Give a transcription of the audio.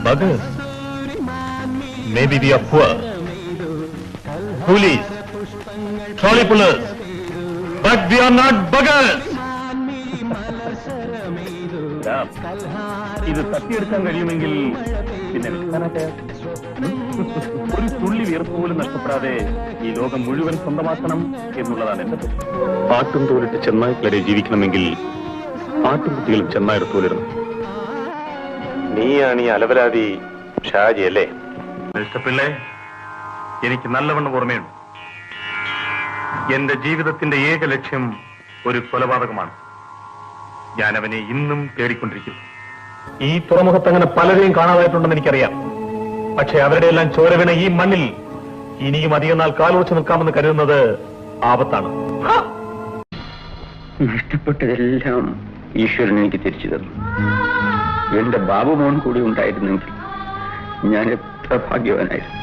Buggers? Maybe we are poor. Coolies, trolley pullers, but we are not buggers. ഇത് തട്ടിയെടുക്കാൻ കഴിയുമെങ്കിൽ പിന്നെ ഒരു തുള്ളി വിയർപ്പ് പോലും നഷ്ടപ്പെടാതെ ഈ ലോകം മുഴുവൻ സ്വന്തമാക്കണം എന്നുള്ളതാണ് എന്റെ പാട്ടും തോലിട്ട് ചെന്നായ്ക്കളെ ജീവിക്കണമെങ്കിൽ ആട്ടുകുട്ടികളും ചെന്നായുടെ തോലിടണം. നീയാണ് ഈ അലവലാതി ഷാജി അല്ലേ? മിസ്റ്റർ പിള്ളേ, എനിക്ക് നല്ലവണ്ണം ഓർമ്മയുണ്ട്. എന്റെ ജീവിതത്തിന്റെ ഏക ലക്ഷ്യം ഒരു കൊലപാതകമാണ്. ഞാൻ അവനെ ഇന്നും തേടിക്കൊണ്ടിരിക്കുന്നു. ഈ തുറമുഖത്ത് അങ്ങനെ പലരെയും കാണാതായിട്ടുണ്ടെന്ന് എനിക്കറിയാം. പക്ഷെ അവരുടെ എല്ലാം ചോരവിന ഈ മണ്ണിൽ ഇനിയും അധികം നാൾ കാലുറച്ചു നിൽക്കാമെന്ന് കരുതുന്നത് ആപത്താണ്. നഷ്ടപ്പെട്ടതെല്ലാം ഈശ്വരൻ എനിക്ക് തിരിച്ചു തന്നു. എന്റെ ബാബുമോൻ കൂടി ഉണ്ടായിരുന്നെങ്കിൽ ഞാൻ എത്ര ഭാഗ്യവാനായിരുന്നു.